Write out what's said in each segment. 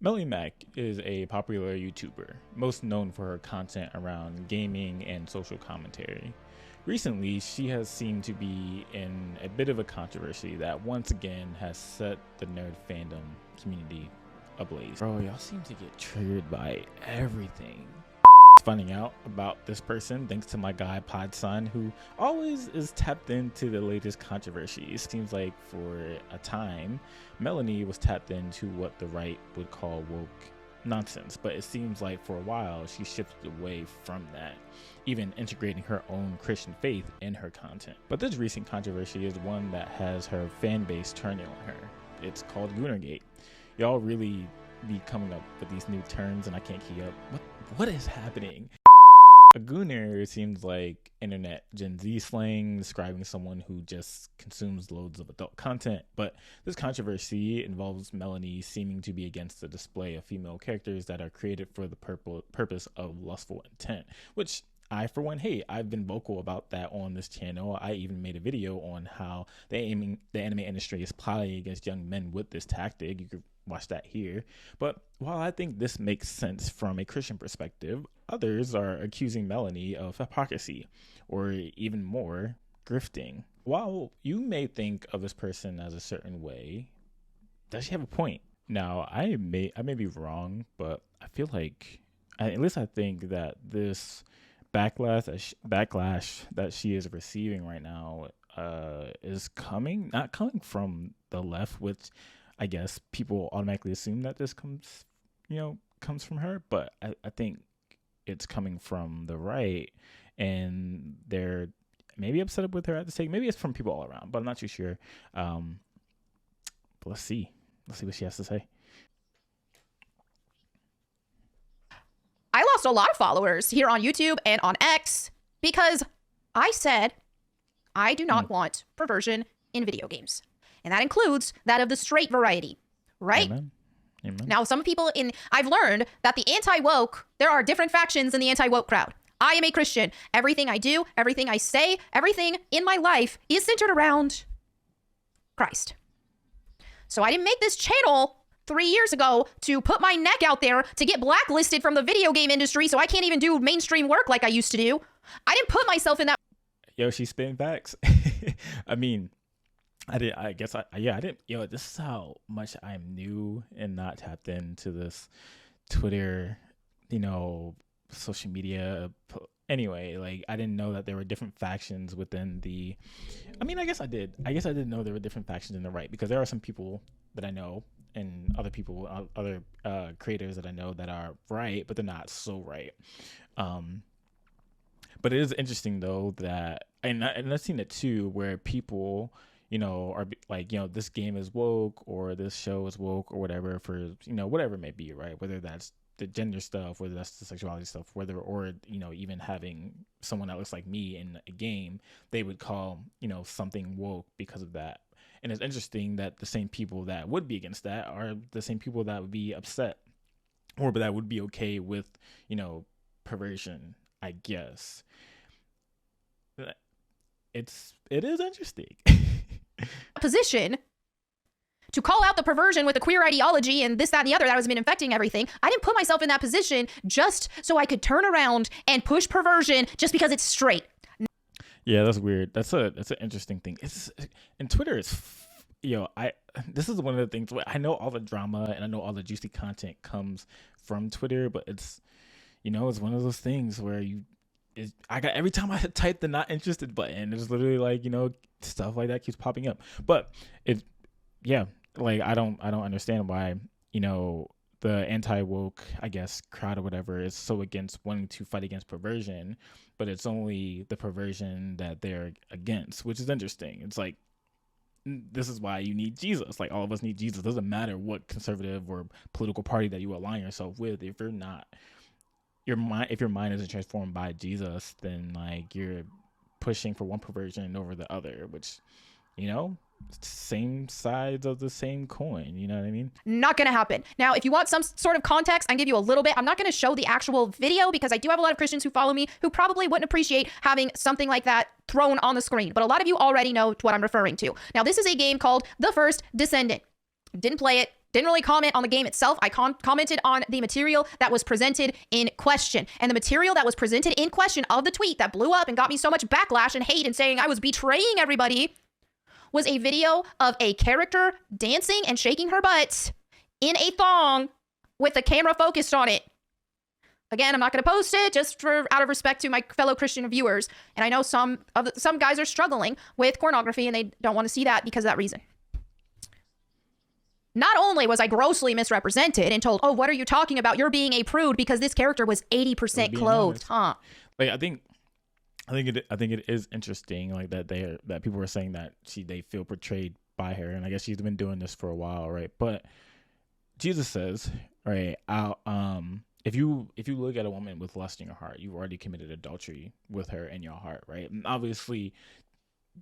Melly Mack is a popular YouTuber, most known for her content around gaming and social commentary. Recently, she has seemed to be in a bit of a controversy that once again has set the nerd fandom community ablaze. Bro, y'all seem to get triggered by everything. Finding out about this person thanks to my guy Podson, who always is tapped into the latest controversies. Seems like for a time Melonie was tapped into what the right would call woke nonsense, but it seems like for a while she shifted away from that, even integrating her own Christian faith in her content. But this recent controversy is one that has her fan base turning on her. It's called Goonergate. Y'all really be coming up with these new terms and I can't keep up. What is happening? A gooner seems like internet Gen Z slang describing someone who just consumes loads of adult content, but this controversy involves Melonie seeming to be against the display of female characters that are created for the purpose of lustful intent, which I, for one, hey, I've been vocal about that on this channel. I even made a video on how the anime industry is plotting against young men with this tactic. You could watch that here. But while I think this makes sense from a Christian perspective, others are accusing Melonie of hypocrisy, or even more, grifting. While you may think of this person as a certain way, does she have a point? Now, I may be wrong, but I feel like, at least I think that this backlash that she is receiving right now is not coming from the left, which I guess people automatically assume that this comes from her, but I think it's coming from the right, and they're maybe upset with her at the stake. Maybe it's from people all around, but I'm not too sure. But let's see what she has to say. I lost a lot of followers here on YouTube and on X because I said I do not want perversion in video games. And that includes that of the straight variety, right? Amen. Amen. Now, some people I've learned that the anti-woke, there are different factions in the anti-woke crowd. I am a Christian. Everything I do, everything I say, everything in my life is centered around Christ. So I didn't make this channel 3 years ago to put my neck out there to get blacklisted from the video game industry so I can't even do mainstream work like I used to do. I didn't put myself in that. Yo, she's spitting facts. I mean, I didn't. Yo, this is how much I'm new and not tapped into this Twitter, social media. Anyway, like, I didn't know that there were different factions within the. I mean, I guess I did. I didn't know there were different factions in the right, because there are some people that I know and other people, other creators that I know that are right, but they're not so right. But it is interesting though that, and I've seen it too, where people, are like, this game is woke, or this show is woke, or whatever, for, whatever it may be, right? Whether that's the gender stuff, whether that's the sexuality stuff, or even having someone that looks like me in a game, they would call, something woke because of that. And it's interesting that the same people that would be against that are the same people that would be upset, or that would be okay with, perversion, I guess. It is interesting. Position to call out the perversion with the queer ideology and this, that, and the other that has been infecting everything. I didn't put myself in that position just so I could turn around and push perversion just because it's straight. Yeah, that's weird. That's an interesting thing. And Twitter is, this is one of the things. I know all the drama and I know all the juicy content comes from Twitter, but it's, it's one of those things where every time I type the not interested button, it's literally like, stuff like that keeps popping up. But like, I don't understand why, the anti-woke, I guess, crowd or whatever is so against wanting to fight against perversion, but it's only the perversion that they're against, which is interesting. It's like, this is why you need Jesus. Like, all of us need Jesus. It doesn't matter what conservative or political party that you align yourself with. If you're not, if your mind isn't transformed by Jesus, then like you're pushing for one perversion over the other, which, same sides of the same coin, you know what I mean? Not gonna happen. Now, if you want some sort of context, I'll give you a little bit. I'm not gonna show the actual video because I do have a lot of Christians who follow me who probably wouldn't appreciate having something like that thrown on the screen, but a lot of you already know what I'm referring to. Now, this is a game called The First Descendant. Didn't play it. Didn't really comment on the game itself. I commented on the material that was presented in question. And the material that was presented in question of the tweet that blew up and got me so much backlash and hate and saying I was betraying everybody was a video of a character dancing and shaking her butt in a thong with the camera focused on it. Again, I'm not going to post it just out of respect to my fellow Christian viewers. And I know some guys are struggling with pornography and they don't want to see that because of that reason. Not only was I grossly misrepresented and told, oh, what are you talking about? You're being a prude because this character was 80% clothed, huh? Like, I think it is interesting, like that people were saying that they feel portrayed by her, and I guess she's been doing this for a while, right? But Jesus says, right, if you look at a woman with lust in your heart, you've already committed adultery with her in your heart, right? And obviously,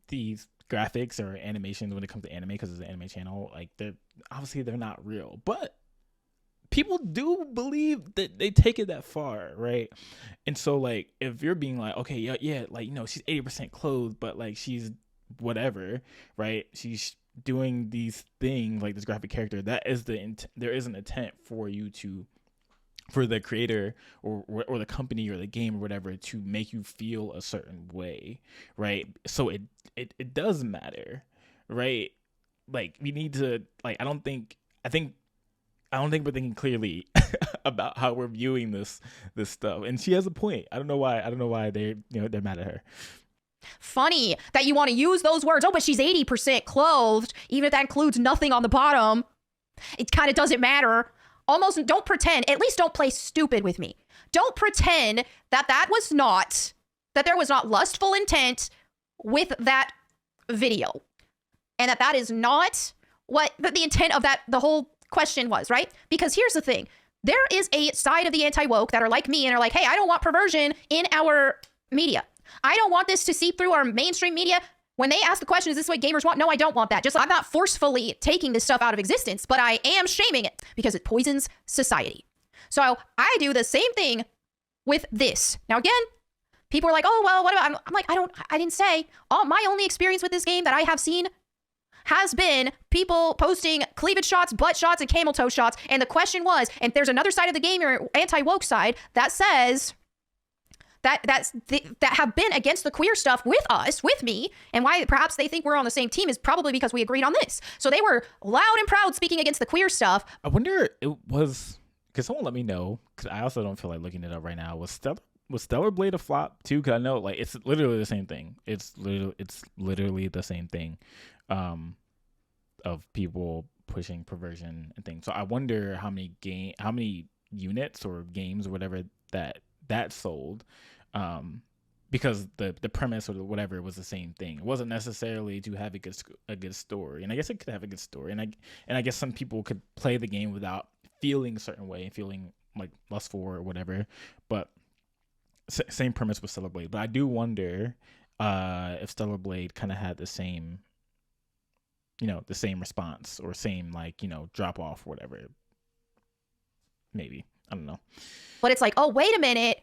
these graphics or animations, when it comes to anime, because it's an anime channel, like they're not real, but people do believe that they take it that far, right? And so, like, if you're being like, okay, yeah, like, you know, she's 80% clothed, but like she's whatever, right? She's doing these things like this graphic character. That is there is an intent for you for the creator or the company or the game or whatever to make you feel a certain way, right? So it does matter, right? Like, we need to, like, I don't think we're thinking clearly about how we're viewing this stuff. And she has a point. I don't know why they're mad at her. Funny that you want to use those words. Oh, but she's 80% clothed, even if that includes nothing on the bottom. It kind of doesn't matter. Almost don't pretend, at least don't play stupid with me. Don't pretend that there was not lustful intent with that video. And that is not what the intent of the whole question was, right? Because here's the thing. There is a side of the anti-woke that are like me and are like, hey, I don't want perversion in our media. I don't want this to seep through our mainstream media. When they ask the question, is this what gamers want? No, I don't want that. I'm not forcefully taking this stuff out of existence, but I am shaming it because it poisons society. So I do the same thing with this. Now, again, people are like, oh, well, what about, I'm like, I didn't say. My only experience with this game that I have seen has been people posting cleavage shots, butt shots, and camel toe shots. And the question was, and there's another side of the gamer, anti-woke side, that says that have been against the queer stuff with me, and why perhaps they think we're on the same team is probably because we agreed on this. So they were loud and proud speaking against the queer stuff. I wonder, could someone let me know? Because I also don't feel like looking it up right now. Was Stellar Blade a flop too? Because I know, like, it's literally the same thing. It's literally the same thing, of people pushing perversion and things. So I wonder how many units or games or whatever that sold. Because the premise or whatever was the same thing. It wasn't necessarily to have a good story, and I guess it could have a good story, and I guess some people could play the game without feeling a certain way, feeling like lustful or whatever. But same premise with Stellar Blade. But I do wonder if Stellar Blade kind of had the same response or same, like, drop off or whatever. Maybe, I don't know. But it's like, oh, wait a minute.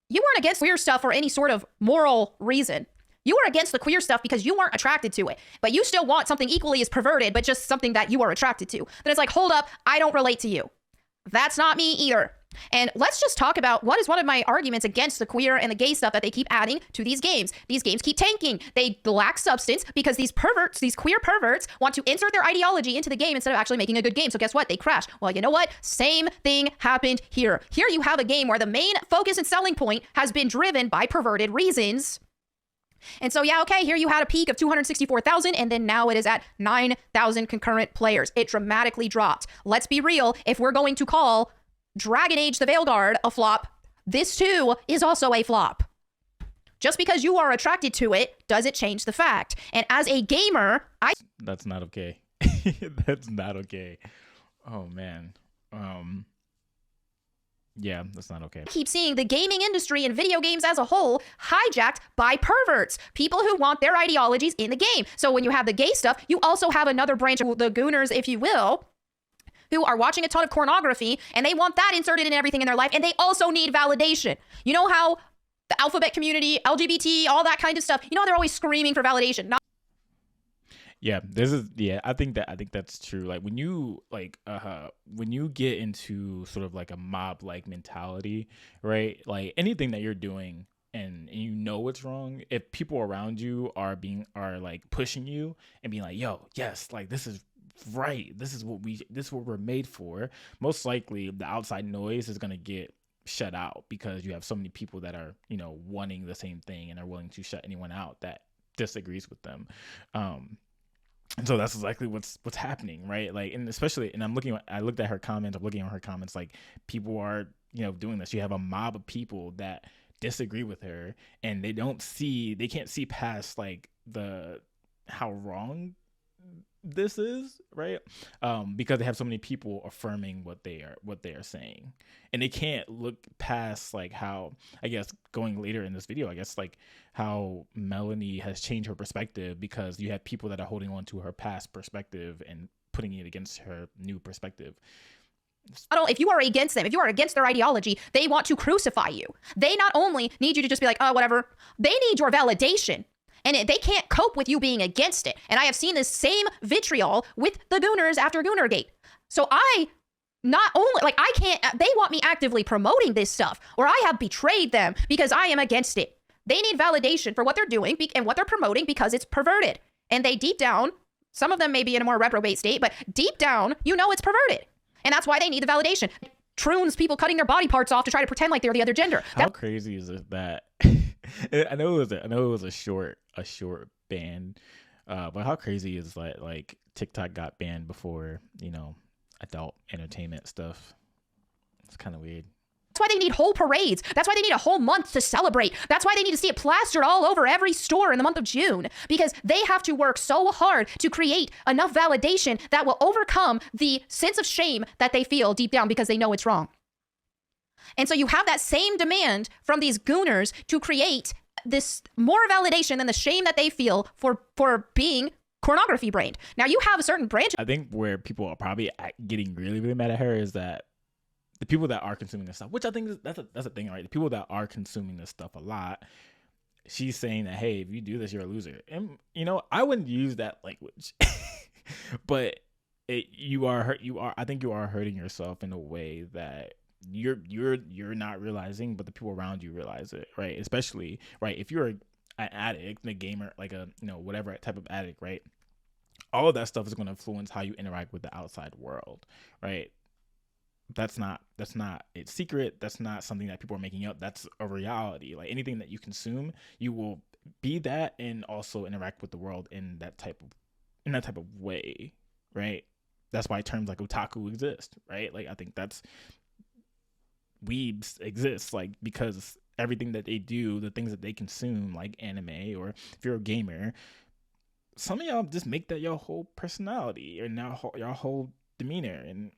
You weren't against queer stuff for any sort of moral reason. You were against the queer stuff because you weren't attracted to it. But you still want something equally as perverted, but just something that you are attracted to. Then it's like, hold up, I don't relate to you. That's not me either. And let's just talk about what is one of my arguments against the queer and the gay stuff that they keep adding to these games. These games keep tanking. They lack substance because these queer perverts want to insert their ideology into the game instead of actually making a good game. So guess what? They crash. Well, you know what? Same thing happened here. Here you have a game where the main focus and selling point has been driven by perverted reasons. And so, yeah, okay, here you had a peak of 264,000, and then now it is at 9,000 concurrent players. It dramatically dropped. Let's be real. If we're going to call Dragon Age the Veilguard a flop, this too is also a flop. Just because you are attracted to it doesn't change the fact. And as a gamer, That's not okay. That's not okay. Oh, man. Yeah, that's not okay. Keep seeing the gaming industry and video games as a whole hijacked by perverts, people who want their ideologies in the game. So when you have the gay stuff, you also have another branch of the Gooners, if you will, who are watching a ton of pornography, and they want that inserted in everything in their life, and they also need validation. You know how the alphabet community, LGBT, all that kind of stuff, they're always screaming for validation. Yeah, I think that's true. Like when you get into sort of like a mob like mentality, right? Like anything that you're doing and you know it's wrong, if people around you are like pushing you and being like, "Yo, yes, like this is right. This is what we're made for." Most likely the outside noise is going to get shut out because you have so many people that are, wanting the same thing and are willing to shut anyone out that disagrees with them. And so that's exactly what's happening, right? Like, and especially, and I looked at her comments. I'm looking at her comments. Like, people are, doing this. You have a mob of people that disagree with her, and they can't see past like how wrong this is, right? Because they have so many people affirming what they are saying, and they can't look past like how, I guess, going later in this video, I guess, like how Melonie has changed her perspective because you have people that are holding on to her past perspective and putting it against her new perspective. If you are against them, if you are against their ideology, they want to crucify you. They not only need you to just be like, oh, whatever, they need your validation. And they can't cope with you being against it. And I have seen this same vitriol with the Gooners after Goonergate. So I not only, like, I can't, they want me actively promoting this stuff, or I have betrayed them because I am against it. They need validation for what they're doing and what they're promoting because it's perverted. And they deep down, some of them may be in a more reprobate state, but deep down, it's perverted. And that's why they need the validation. Troons, people cutting their body parts off to try to pretend like they're the other gender. How crazy is it that I know it was a short ban, but how crazy is that like TikTok got banned before adult entertainment stuff? It's kind of weird. That's why they need whole parades. That's why they need a whole month to celebrate. That's why they need to see it plastered all over every store in the month of June, because they have to work so hard to create enough validation that will overcome the sense of shame that they feel deep down because they know it's wrong. And so you have that same demand from these gooners to create this more validation than the shame that they feel for being pornography brained. Now you have a certain branch. I think where people are probably getting really, really mad at her is that the people that are consuming this stuff, which I think that's a thing, right? The people that are consuming this stuff a lot, she's saying that, hey, if you do this, you're a loser. And I wouldn't use that language, but I think you are hurting yourself in a way that you're not realizing, but the people around you realize it, right? Especially, right, if you're an addict, a gamer, like a whatever type of addict, right? All of that stuff is going to influence how you interact with the outside world, right? That's not it's secret. That's not something that people are making up. That's a reality. Like anything that you consume, you will be that and also interact with the world in that type of way, right? That's why terms like otaku exist, right? Like I think that's weebs exist, like because everything that they do, the things that they consume, like anime, or if you're a gamer, some of y'all just make that your whole personality or now your whole demeanor, and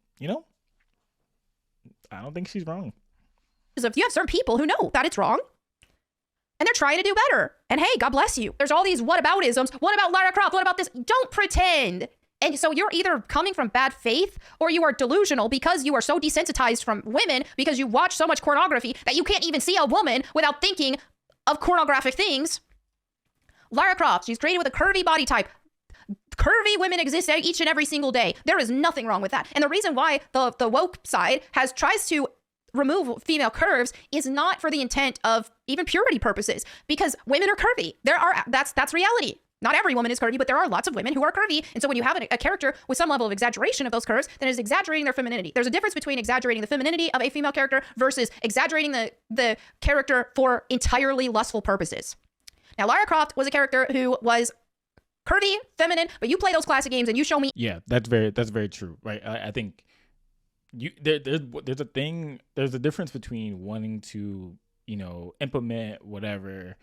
I don't think she's wrong. If you have certain people who know that it's wrong and they're trying to do better, and hey, God bless you. There's all these whataboutisms. What about Lara Croft? What about this? Don't pretend. And so you're either coming from bad faith or you are delusional because you are so desensitized from women because you watch so much pornography that you can't even see a woman without thinking of pornographic things. Lara Croft, she's created with a curvy body type. Curvy women exist each and every single day. There is nothing wrong with that. And the reason why the woke side tries to remove female curves is not for the intent of even purity purposes, because women are curvy. That's reality. Not every woman is curvy, but there are lots of women who are curvy. And so when you have a character with some level of exaggeration of those curves, then it's exaggerating their femininity. There's a difference between exaggerating the femininity of a female character versus exaggerating the character for entirely lustful purposes. Now, Lara Croft was a character who was curvy, feminine, but you play those classic games and you show me. Yeah, that's very true, right? I think there's a difference between wanting to implement whatever,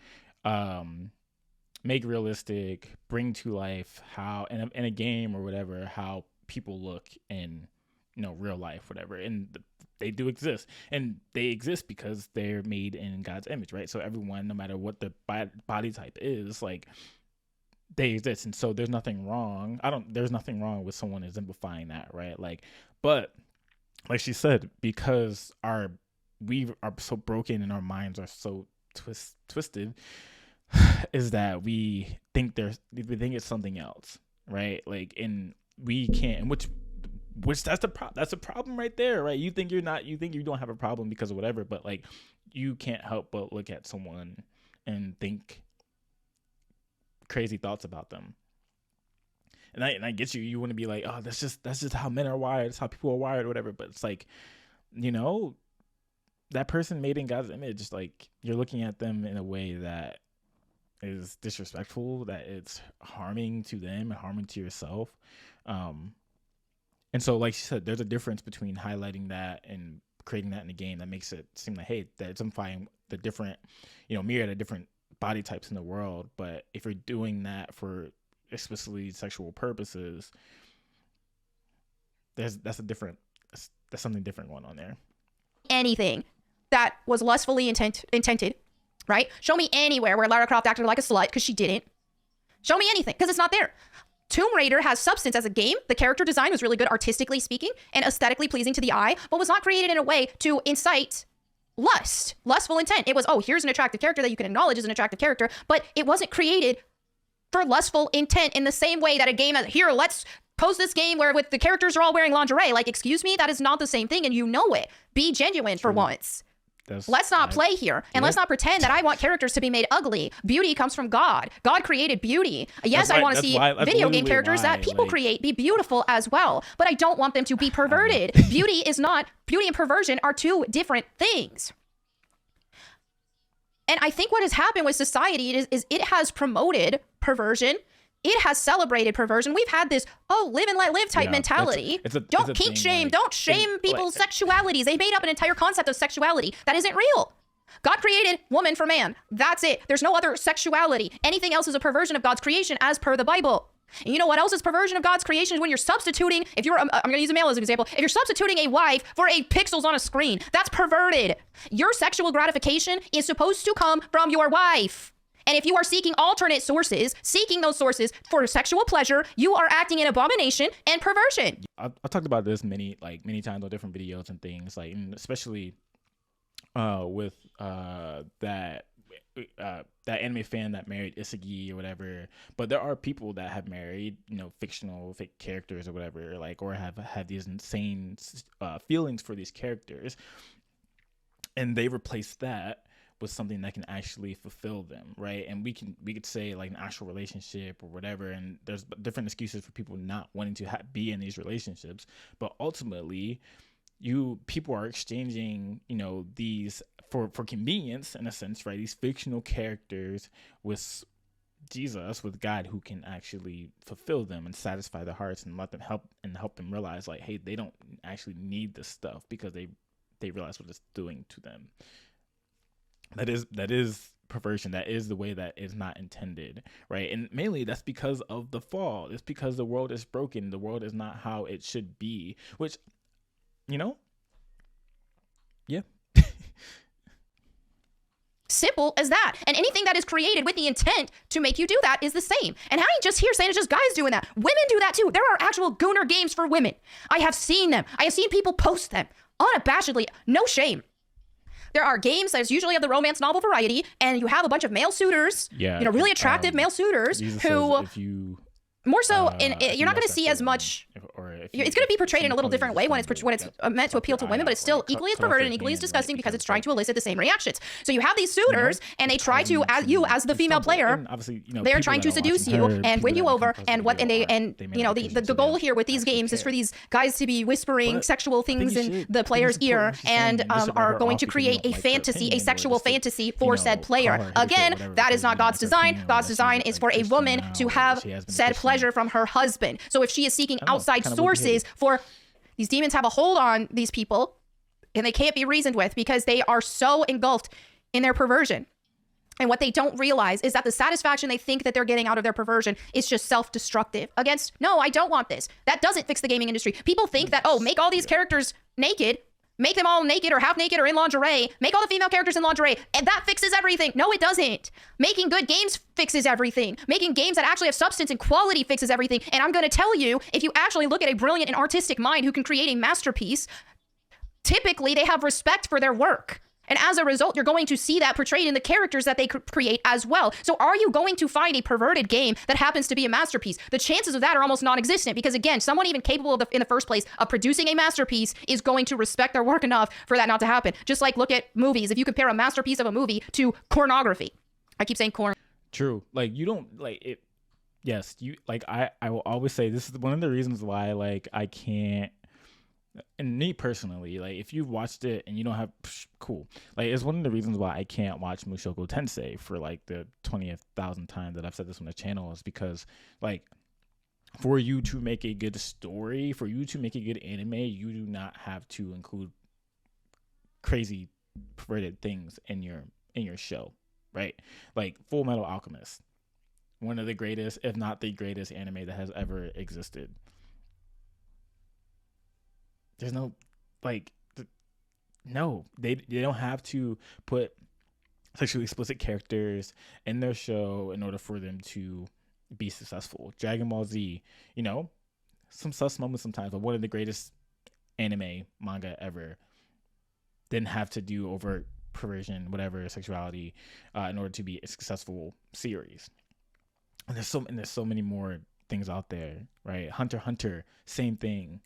make realistic, bring to life how in a game or whatever how people look in real life, whatever, and they do exist, and they exist because they're made in God's image, right? So everyone, no matter what the body type is, like, they exist. And so there's nothing wrong with someone exemplifying that, right? Like, but like she said, because we are so broken and our minds are so twisted, is that we think it's something else, right? Like, and we can't, and which that's the problem right there, right? You think you don't have a problem because of whatever, but like, you can't help but look at someone and think crazy thoughts about them. And I get you want to be like, oh, that's just how men are wired, that's how people are wired or whatever, but it's like, that person made in God's image, just like, you're looking at them in a way that is disrespectful, that it's harming to them and harming to yourself. And so, like she said, there's a difference between highlighting that and creating that in the game that makes it seem like, hey, that it's amplifying the different, myriad of different body types in the world. But if you're doing that for explicitly sexual purposes, that's something different going on there. Anything that was lustfully intended, right? Show me anywhere where Lara Croft acted like a slut, because she didn't. Show me anything, because it's not there. Tomb Raider has substance as a game. The character design was really good, artistically speaking, and aesthetically pleasing to the eye, but was not created in a way to incite lustful intent. It was, oh, here's an attractive character that you can acknowledge as an attractive character, but it wasn't created for lustful intent in the same way that a game, here, let's post this game where with the characters are all wearing lingerie. Like, excuse me, that is not the same thing, and you know it. Be genuine for once. Let's not play here, and let's not pretend that I want characters to be made ugly. Beauty comes from God. God created beauty. Yes, I want to see video game characters that people create be beautiful as well, but I don't want them to be perverted. Beauty and perversion are two different things. And I think what has happened with society is it has promoted perversion. It has celebrated perversion. We've had this, live and let live type mentality. Don't kink shame. Don't shame people's sexualities. They made up an entire concept of sexuality that isn't real. God created woman for man. That's it. There's no other sexuality. Anything else is a perversion of God's creation as per the Bible. And you know what else is perversion of God's creation? Is when you're substituting, I'm going to use a male as an example. If you're substituting a wife for a pixels on a screen, that's perverted. Your sexual gratification is supposed to come from your wife. And if you are seeking alternate sources, seeking those sources for sexual pleasure, you are acting in abomination and perversion. I talked about this many times on different videos and things, like, and especially with that anime fan that married Isagi or whatever. But there are people that have married, fictional fake characters or whatever, like, or have had these insane feelings for these characters, and they replace that with something that can actually fulfill them, right? And we could say like an actual relationship or whatever, and there's different excuses for people not wanting to be in these relationships, but ultimately people are exchanging these for convenience, in a sense, right? These fictional characters with Jesus, with God, who can actually fulfill them and satisfy their hearts and help them realize, like, hey, they don't actually need this stuff, because they realize what it's doing to them. That is perversion. That is the way that is not intended, right? And mainly that's because of the fall. It's because the world is broken. The world is not how it should be, which, yeah. Simple as that. And anything that is created with the intent to make you do that is the same. And I ain't just here saying it's just guys doing that. Women do that too. There are actual Gooner games for women. I have seen them. I have seen people post them unabashedly. No shame. There are games that's usually of the romance novel variety, and you have a bunch of male suitors, really attractive male suitors who more so, you're not going to see as much. It's going to be portrayed in a little different way when it's meant to appeal to women, but it's still equally as perverted and equally as disgusting because it's trying to elicit the same reactions. So you have these suitors, and they try to, as the female player, they're trying to seduce you and win you over. And the goal here with these games is for these guys to be whispering sexual things in the player's ear and are going to create a fantasy, a sexual fantasy for said player. Again, that is not God's design. God's design is for a woman to have said pleasure from her husband. So if she is seeking outside sources for these demons, have a hold on these people, and they can't be reasoned with because they are so engulfed in their perversion. And what they don't realize is that the satisfaction they think that they're getting out of their perversion is just self-destructive against, no, I don't want this. That doesn't fix the gaming industry. People think that, make all these characters naked, make them all naked or half naked or in lingerie, make all the female characters in lingerie, and that fixes everything. No, it doesn't. Making good games fixes everything. Making games that actually have substance and quality fixes everything. And I'm going to tell you, if you actually look at a brilliant and artistic mind who can create a masterpiece, typically they have respect for their work. And as a result, you're going to see that portrayed in the characters that they create as well. So are you going to find a perverted game that happens to be a masterpiece? The chances of that are almost non-existent, because again, someone even capable of in the first place of producing a masterpiece is going to respect their work enough for that not to happen. Just like look at movies. If you compare a masterpiece of a movie to pornography, I keep saying corn. True. Like, you don't like it. Yes, you like I will always say this is one of the reasons why like I can't, and me personally, like if you've watched it and you don't have cool, like it's one of the reasons why I can't watch Mushoku Tensei for like the 20,000th time that I've said this on the channel, is because like for you to make a good story, for you to make a good anime, you do not have to include crazy perverted things in your show, right? Like Full Metal Alchemist, one of the greatest, if not the greatest anime that has ever existed. There's no, like, no, they don't have to put sexually explicit characters in their show in order for them to be successful. Dragon Ball Z, you know, some sus moments sometimes, but one of the greatest anime manga ever, didn't have to do overt perversion, whatever, sexuality, in order to be a successful series. And there's so many more things out there, right? Hunter x Hunter, same thing.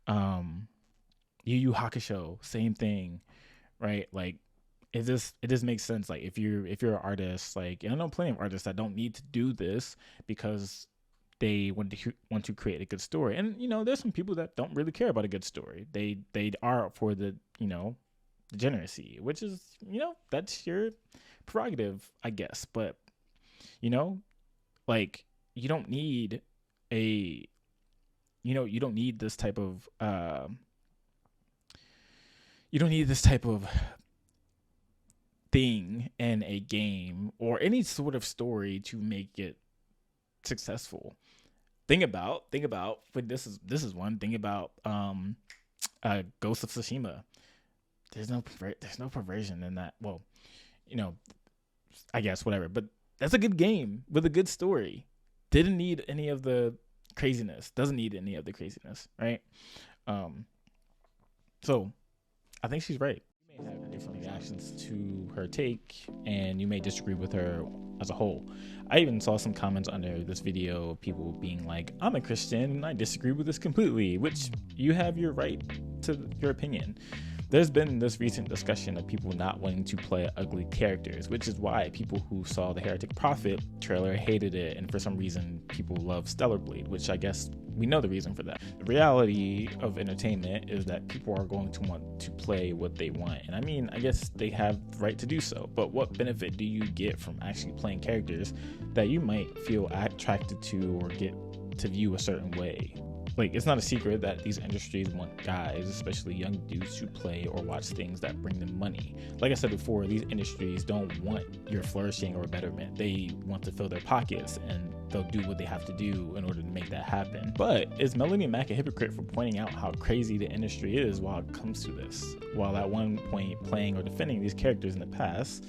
Yu Yu Hakusho, same thing, right? Like it just makes sense. Like if you're an artist, like, and I know plenty of artists that don't need to do this because they want to create a good story. And you know, there's some people that don't really care about a good story. They are for the, you know, degeneracy, which is, you know, that's your prerogative, I guess. But you know, like you don't need a, you know, you don't need this type of thing in a game or any sort of story to make it successful. Think about but this is one thing about Ghost of Tsushima. There's no perversion in that. Well, you know, I guess whatever, but that's a good game with a good story. Didn't need any of the craziness. Doesn't need any of the craziness, right? So I think she's right. You may have different reactions to her take, and you may disagree with her as a whole. I even saw some comments under this video of people being like, I'm a Christian and I disagree with this completely, which you have your right to your opinion. There's been this recent discussion of people not wanting to play ugly characters, which is why people who saw the Heretic Prophet trailer hated it, and for some reason people love Stellar Blade, which I guess we know the reason for that. The reality of entertainment is that people are going to want to play what they want, and I mean, I guess they have the right to do so, but what benefit do you get from actually playing characters that you might feel attracted to or get to view a certain way? Like, it's not a secret that these industries want guys, especially young dudes, to play or watch things that bring them money. Like I said before, these industries don't want your flourishing or betterment. They want to fill their pockets, and they'll do what they have to do in order to make that happen. But is Melly Mack a hypocrite for pointing out how crazy the industry is while it comes to this? While at one point playing or defending these characters in the past?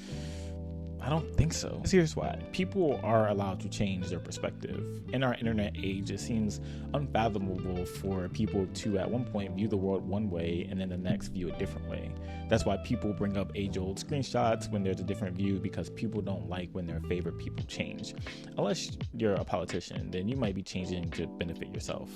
I don't think so. Here's why. People are allowed to change their perspective. In our internet age, it seems unfathomable for people to at one point view the world one way and then the next view a different way. That's why people bring up age-old screenshots when there's a different view, because people don't like when their favorite people change. Unless you're a politician, then you might be changing to benefit yourself.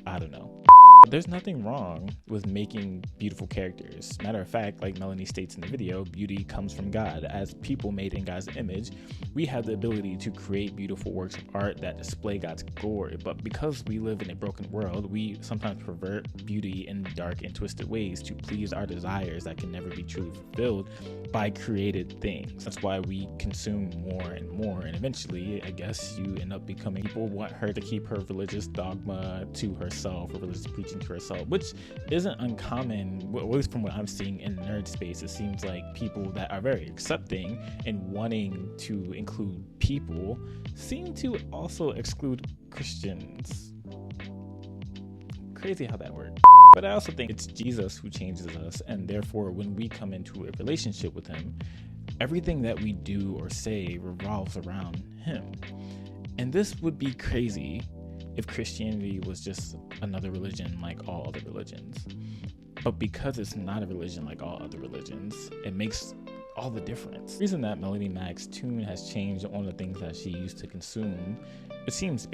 I don't know. There's nothing wrong with making beautiful characters. Matter of fact, like Melonie states in the video, beauty comes from God. As people made in God's image, we have the ability to create beautiful works of art that display God's glory. But because we live in a broken world, we sometimes pervert beauty in dark and twisted ways to please our desires that can never be truly fulfilled by created things. That's why we consume more and more, and eventually, I guess, you end up becoming, people want her to keep her religious dogma to herself, or religious preaching to herself, which isn't uncommon, at least from what I'm seeing in the nerd space. It seems like people that are very accepting and wanting to include people seem to also exclude Christians. Crazy how that works. But I also think it's Jesus who changes us, and therefore when we come into a relationship with him, everything that we do or say revolves around him. And this would be crazy if Christianity was just another religion like all other religions. But because it's not a religion like all other religions, it makes all the difference. The reason that Melly Mack's tune has changed on the things that she used to consume, it seems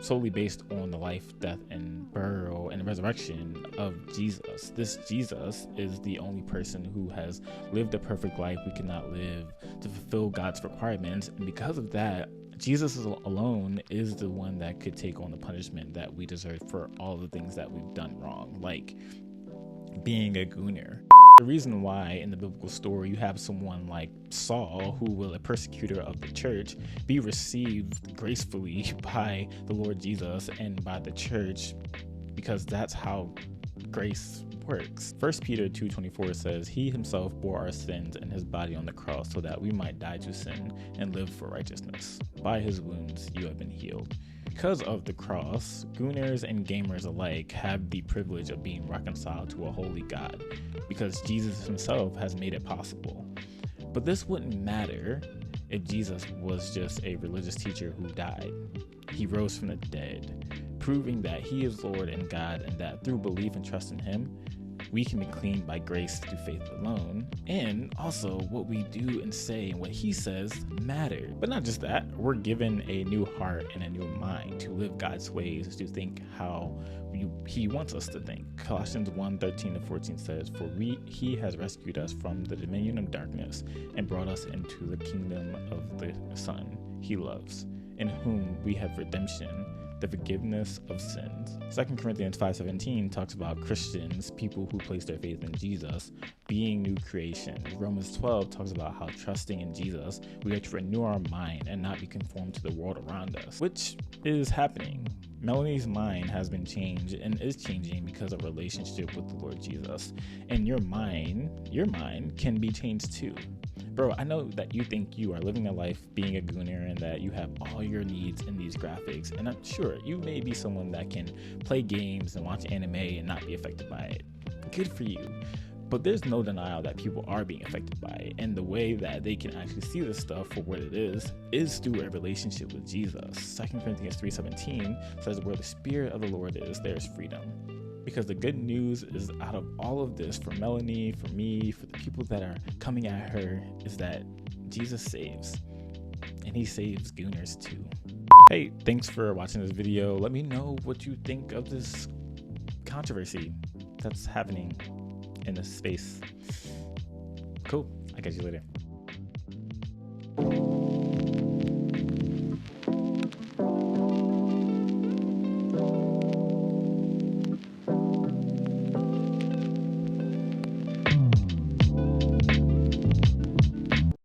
solely based on the life, death, and burial and resurrection of Jesus. This Jesus is the only person who has lived a perfect life we cannot live to fulfill God's requirements, and because of that, Jesus alone is the one that could take on the punishment that we deserve for all the things that we've done wrong, like being a gooner. The reason why in the biblical story you have someone like Saul, who will a persecutor of the church, be received gracefully by the Lord Jesus and by the church, because that's how grace works. 1 Peter 2:24 says, "He himself bore our sins in his body on the cross so that we might die to sin and live for righteousness. By his wounds you have been healed." Because of the cross, gooners and gamers alike have the privilege of being reconciled to a holy God, because Jesus himself has made it possible. But this wouldn't matter if Jesus was just a religious teacher who died. He rose from the dead, proving that he is Lord and God, and that through belief and trust in him, we can be cleaned by grace through faith alone. And also, what we do and say and what he says matter. But not just that, we're given a new heart and a new mind to live God's ways, to think how he wants us to think. Colossians 1:13-14 says, "For he has rescued us from the dominion of darkness and brought us into the kingdom of the Son he loves, in whom we have redemption, the forgiveness of sins." 2 Corinthians 5:17 talks about Christians, people who place their faith in Jesus, being new creations. Romans 12 talks about how trusting in Jesus, we are to renew our mind and not be conformed to the world around us, which is happening. Melonie's mind has been changed and is changing because of relationship with the Lord Jesus. And your mind can be changed too. Bro, I know that you think you are living a life being a gooner and that you have all your needs in these graphics, and I'm sure you may be someone that can play games and watch anime and not be affected by it. Good for you. But there's no denial that people are being affected by it, and the way that they can actually see this stuff for what it is through a relationship with Jesus. 2 Corinthians 3:17 says, "Where the Spirit of the Lord is, there is freedom." Because the good news is, out of all of this, for Melonie, for me, for the people that are coming at her, is that Jesus saves. And he saves gooners too. Hey, thanks for watching this video. Let me know what you think of this controversy that's happening in this space. Cool. I'll catch you later.